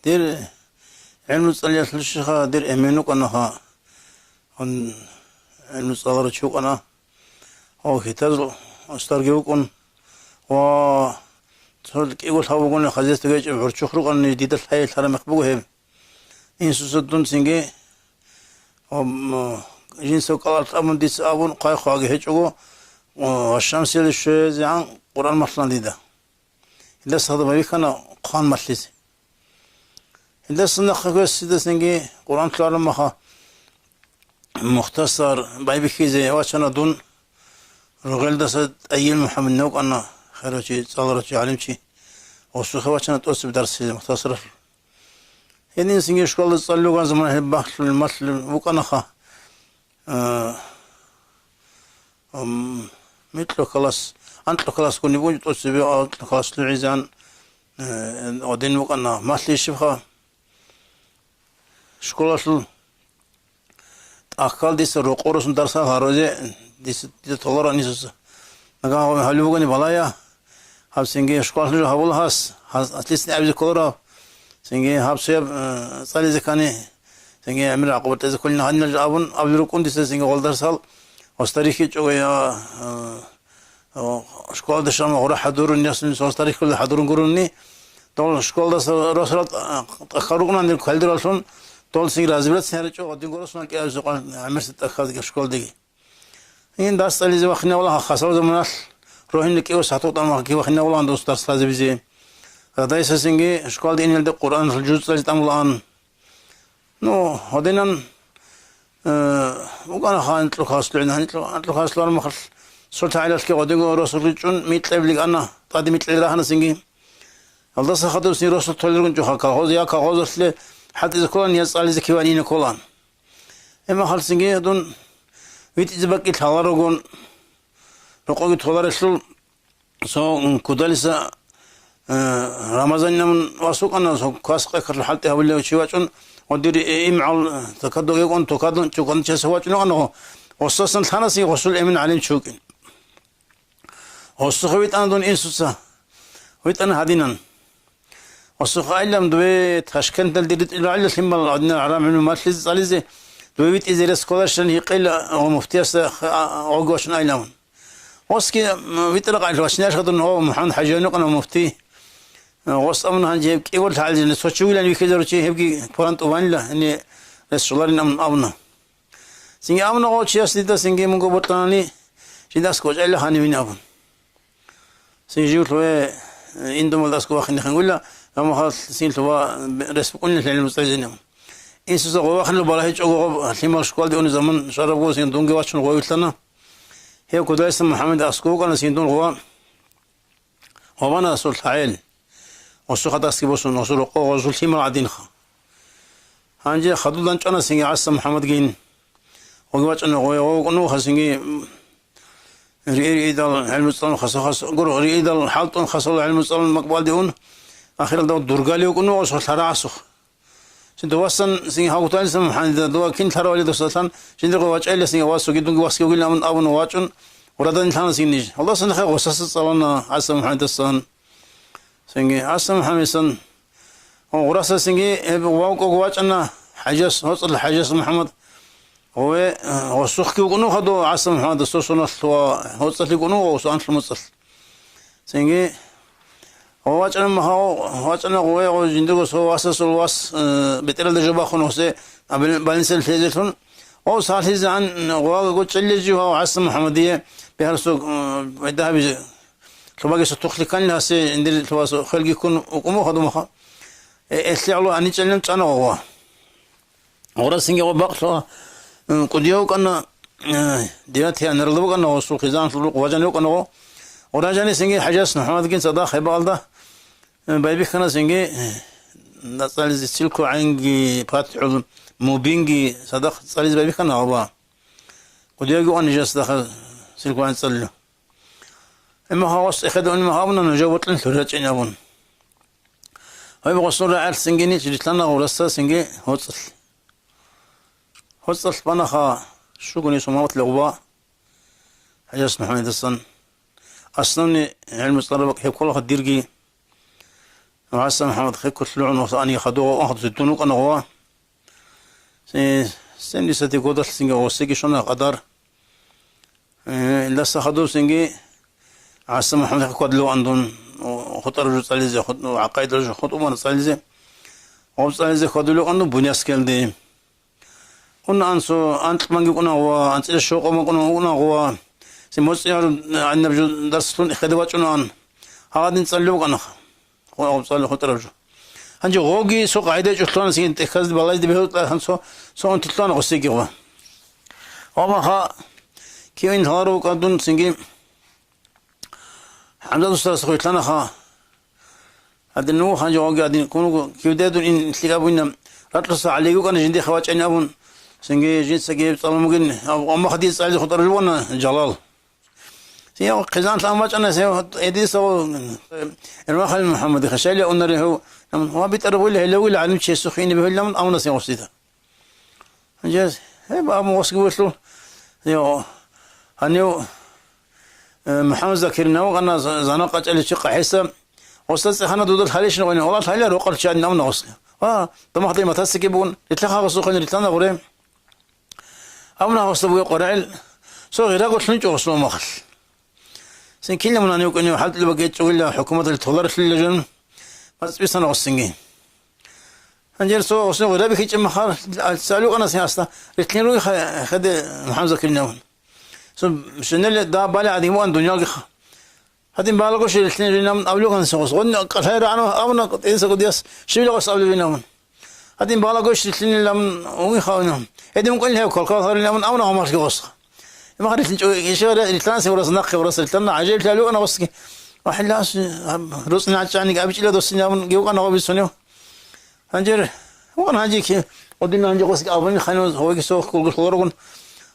دير علم الصلاة الشيخة دير أمينوك أنها هن علم الصلاة تشوك أنا أو كتاب أسترجعكم و صدق يقول هاوكون خزيت تجيء برشخرق أن جديد الحياة ترى مخبوه إن سوسدون سينجي جنس قالت أمن ديس أبون قاي خواجه هجوا والشمس يلش عن قرآن مثلا ديدا إذا صهد ما بيكنا قان مثلث إذا صنخ قص إذا سنجي قرآن كلام مخا مختصر بايبكي زي واشنا دون رجال دست أيام محمد نوك أنا خيرتي صادرتي علمتي وسخ واشنا توصل بدرس مختصر يعني سنجي شغل تصلوا كان زمان هالبحث المثل وكنا خا مثل خلاص أنت خلاص كوني بوجد توصل أنت خلاص العزان ودين وكنا مثل شبخه شغل أكل ديس روكورس درسا هاروجي ديس تولر أنيسوس نكان هالوغني بلايا هاب سينجي شغل هابول هاس أتليس نعبد كورا سينجي هاب سياب صالي زكاني سينجي عمل عقبة إذا كلنا هنرج أبون أبلوكون ديس سينجي غول درسال وستاريخي جويا شغل دشام غورا حضور الناس وستاريخ كل حضورن قروني تول شغل دس رسالة خروجنا عند خالد رسول تول سينجي رازبلت سيرجو قديم قرصنا كأجزاء عمرت أخذ كشكول دقي إن داس اللي زي وخنا ولا خسروا زمان روحين كيو ساتو تام كيو وخنا ولا عنده ستارس لازم بيجي هذا يسسنجي شكول دين يلد القرآن الجزء اللي تام الآن نو هذينا وكان خان تلو خاص لنا تلو خاص لنا مخل صرت على الكي قديم رسول رجون ميت لبلغ أنا تادي ميت لبلغ أنا سنجي الله سخطوا سين رسول تولرون جو كاغوز يا كاغوز أصله حتى إذا كلان يسأل إذا كيوانين كلان إما خالصينجي دون ويت إذا بقي تهارجون رقوق تهارشل سو كوداليسا رمضان نمن واسوق أنا سو كاسق كر حالته هقول له شيء واشون ودير إمعال تكادو يكون تكادو تكون شيء سواشون أنا وصلنا ثانا سي وصل إمن عليهم شوكين وصل أنا دون إنسوسا ويت أنا هادينان وصل علم دوي تشكل دلدرت إلى علة سيمبل عندنا عرام من مالس عليه دوي بيت إذا رسكولاشن يقيل ومفتيس عقوشن أيلامن وسكي بيتلقى على وشناش خدن هو محمد حجانو كنا مفتي وصل من هنجيب كيول تعالجين سوتشوي لأن يكيدرو شيء هبكي فرانت وانلا إني رسولارين أمن أبنا سينجي أمنا قول شيء أصلي ده سينجي منكو بطاني شيداس كوج إلا خاني من أبن سينجي وتوه إندو مالداس كوا خني خنقولا أما خلاص سين توا رسبقون الحين المستعجلين إن سوسا قوا خلوا براهيج أو حمار شكوال دي أون زمان شرب قوا سين دونجي واتشون قوا يتلنا هي كودا اسم محمد أسكو كان سين دون قوا وأنا رسول تعال وسو خد أسكي بوسون وسو قوا رسول حمار عدين خا هنجي خدوا لانش أنا سين عاصم محمد جين وقوات أنا قوا وقنو خسينجي ريدال علم الصلاة خاص قرو ريدال حالتون خاصة علم الصلاة مقبال ديون آخر دو درجالي وكنوا وصل ثرى عصخ سندو وصل سين هاوتان سم حند دو كين ثرى ولي دوستان سندو قواج أيل سين واسو كيدون واسكي وقيل من أبون واجن وردان ثان سين نيج الله سنخ وسس صلنا عصم حند الصن سينجي عصم حميسن وراسه سينجي واو قواج أنا حجس وصل حجس محمد هو وسخ كيكونوا خدوا عصم محمد السوسن وصل كيكونوا وصل المصل سينجي واجنا ما هو واجنا هو جندو سو واسس الواس بتر الجبا خنوسه بالنس الفيزتون او صالح عن هو قلت اللي هو عصم محمديه بهرسو ذهب تبغى ستخلي كان ناس عند التواصل خلق يكون وقوم خدوا مخا اسلعوا اني تشلم انا هو ورسنجي وبقى قديو كان دياتي انا رلو كان وسوق خزان وجنو كان وراجعني سنجي حجاس محمد كين صداق خبالده بايبي خنا سنجي نصالز سلكو عنجي فاتح موبينجي صداق صالز بايبي خنا هو قد يجوا أن جالس دخل سلكو عن صلوا إما هو أخذوا إما هاونا نجاوبت لنا ثلاثين يوم هاي بقصور على سنجيني جلت لنا ورسا سنجي هوصل بنا خا شو كوني سماوت لغوا حجاس محمد الصن أصلاً علم الصلابك هي كلها ديرجي وعسى محمد خير كتلون وثاني خدوه أخذ الدنوك أنا هو سن لساتي قدر سنجا وسيجي شنا قدر لسه خدوه سنجي عسى محمد خير كتلو عندهم خطر رجل صليزة خد وعقائد رجل خد ومن صليزة وصليزة خدلو عنده بنياس كلدي قلنا أنسو أنت مانجي قلنا هو أنت الشوق ما قلنا هو سموس يار عندنا بجو درسون خدوات شنو عن هذا نصلوا قنا هو صلوا خطر رجل هنجي غوجي سوق عيدة جتلون سين تكذب بالله يدي بهوت هنسو سو أنت تلون غسيكي هو وما خا كيوين هارو كادون سينجي حمد الله سخوي تلنا خا هذا النو هنجي غوجي هذين كونوا كيودادون إن تلاقوا راتلص عليكوا كان جندي خوات عنا أبون سينجي جيت سجيب صار ممكن أما خدي سعيد خطر الوانا جلال سيا قزان ثامج أنا سيا إدي سو الواحد محمد خشالي أنره هو هو بيتروي له لو اللي عنده شيء سخين به لمن أو نسي وصيته جاز هبا موسق وصلوا يو هنيو محمد ذكرنا وقنا زناقة اللي شق حساب وصلت خنا دود الخليش نقول والله الخليل روقل شان نوم نوصل طمح دي ما تسكبون يتلقى وسوق اللي غريم أمنا وصلوا قرعل سو غير قلت نجوا وصلوا مخل سين كل من أنا يقول حد اللي بقيت ولا حكومة اللي تطلرت للجن بس بيصنع والسنجين هنجر سو وصلوا غير بيجي جم مخال سألوا أنا سياسة رتلين روي خد محمد ذكرناهم سو مشان اللي دا بالي عادي مو عن دنيا قخ هادين بالغوش رتلين رينام أولو كان سوس غن قصير عنه أمنا إنسى قديس شو اللي قص أولو رينام هادين بالغوش رتلين لام وين خاونهم هادين ممكن له كل كل رينام أمنا هم ماسك قص ما خدت يشوف رتلان سوى راس نقي وراس رتلان عجيب تلو أنا قصك واحد لاس رسنا عشان قابل كلا دوسني أمن جيو أنا قابل سنيو هنجر وانا هنجيك ودينا هنجي قصك أبني خلينا هو يسوق كل خلوركم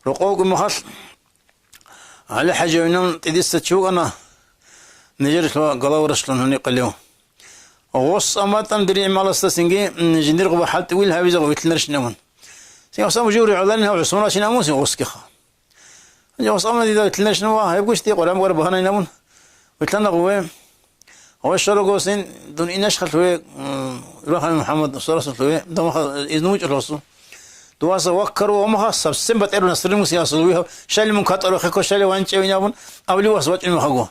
رقوق مخال على حاجة منهم تديس تشوق أنا نجر قلاو رسلون هني قليو ووص أماتن دري مال استسنجي جندير قبل حال طويل هاي بيزا ويتلنرش نمون سيوصام جوري علانها وعصونا شنامون سيوصك خا وصامنا دي يتلنرش نوا هاي بقولش تي قرام قرب هنا ينامون ويتلنا قوي هو الشرق وسين دون إناش خلوه روح محمد صلى الله عليه وسلم دم إذنوج الرسول دواسة وكروا وما خاص سبت إيرو نصر المسياس وياه شال من كاتر وخكو شال وانش وينامون أولي واسوات إنه خجوا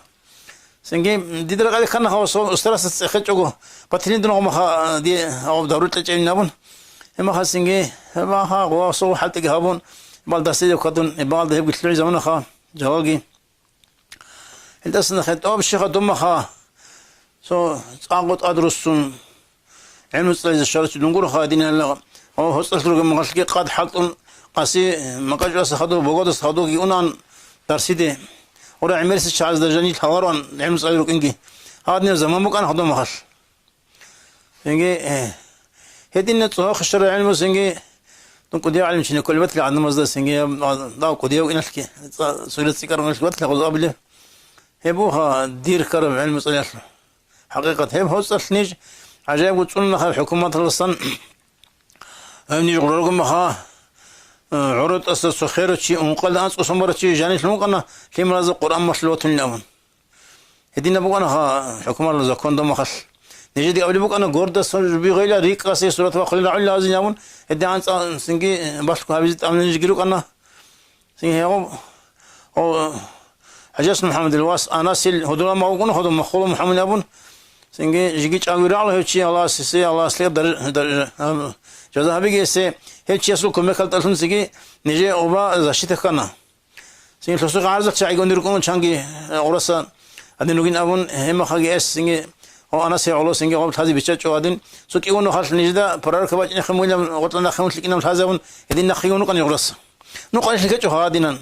سنجي دي درجة اللي كنا خاص استرس خجوا بترين دون ما خا دي أو ضرورة تجي ينامون ما خاص سنجي ما خا واسو حتى جهابون بالدستي كاتون بعض هيب قتلوا زمان خا جواجي الدستنا خد أو بالشيخ دم خا سو أقعد أدرسون علم الصلاة الشرط نقول خادين هلا أو هستلوا مغلقي قاد حطون قاسي مقاجرس خدوا بقودس خدوا يونان درسيده ورا عمرس الشعز درجاني ثوران علم الصلاة كينجي هذا زمان مكان خدوا مخل ينجي هدينا تصاخ الشرع علم سنجي تنقدي علم شنو كل بيت عندنا مصدر سنجي لا قديو إنك سورة سكر من الوقت لخذ قبله هبوها دير كرم علم الصلاة حقيقة هب هوصل نيج عجائب وتصلنا خا الحكومة الصن نيج قرركم مخا عروض أساس خير شيء وقال أنس قسمرة شيء جاني شلون قلنا في مرز القرآن مشلوت الأمن هدينا بقى أنا خا حكومة الزكون دم خل نيجي دي قبل بقى أنا جورد صار بيغير ريك قاسي سورة وخلي العلا عزيز يامون هدي عن سنجي بس كهابيز أمن نيجي لو قلنا سنجي أو حجاس محمد الواس أنا سيل هدول ما وقنا هدول مخلو محمد أبون سنجي جيج أقول على هالشيء الله سي الله سليب در جزاه بيجي سي هالشيء سو كم كل تلفون سنجي نيجي أوبا زاشيت كنا سنجي لسوق عارض شيء يقول نركون شانجي أورسا هذين نقول أبون هم خاجي إس سنجي أو أنا سي علو سنجي قبل هذه بيشة شو هذين سو كي يقولوا خالص نجدا برار كباج نخمونا قطنا نخمون لكن نم هذا أبون هذين نخيونو كان يورس نقول إيش كذا شو هذينن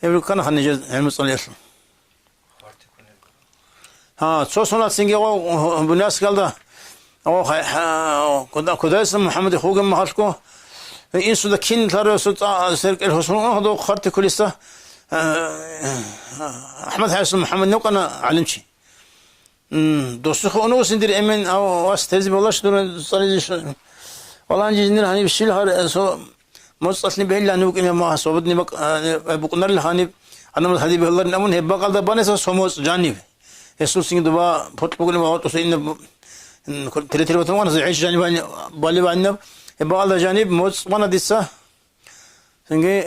يقول كنا خنيج علم الصلاة سوسنا سنجي أو بناس قال أو كذا اسم محمد خوجم محشكو إن سودا كين ثار سودا سيرك الحسن هذا خرط كلسة أحمد حسن محمد نوكنا علم شيء دوستخ أنو سندير أمين أو واستهزئ بالله شدون صلي والله نجي نر هني بشيل هار سو مصطلني به إلا نوك إني ما صوبتني بقنر لهاني أنا من هذه بالله نمون هبّا قال ده بني سو سموس جانب يسوع سين دبا فوت بقول ما هو تسين تري تري بتمانة زعيش جانب بالي بعنا يبقى الله جانب موت وانا ديسا سنجي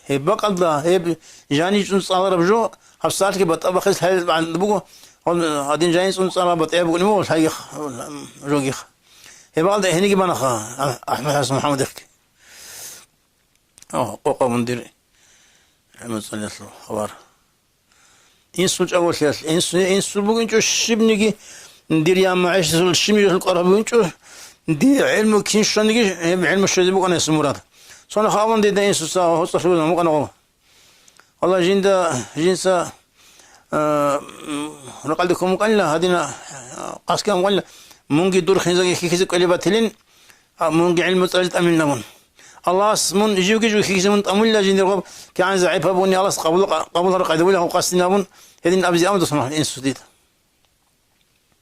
يبقى الله هيب جاني صار ربجو حفصات كي بطبخ هل عند بوكو هادين جايين صار بطيب ونمو هاي روقيخ يبقى الله هنيك بنا خا أحمد حسن محمد يحكي قوقا مندير محمد صلى الله عليه وسلم إنسوج أول شيء إنسوج بقول إنشو شبنيجي ندير يا معيش الشمي القرب إنشو ندير علم كين شنيجي علم الشديد بقول أنا اسمه صنع خاون دي إنسوج سا هو صفر ولا مو أنا والله جنسا نقل لكم مقلة هذينا قاس كم مقلة مونجي دور خنزق كيس قلبة تلين مونجي علم تسألت أمين نمون الله اسمون يجيو كيس من أمين لا جندر كان زعيب بوني الله قبول رقد ولا هو قاس نمون هذين أبزي أمد صنع إنسوج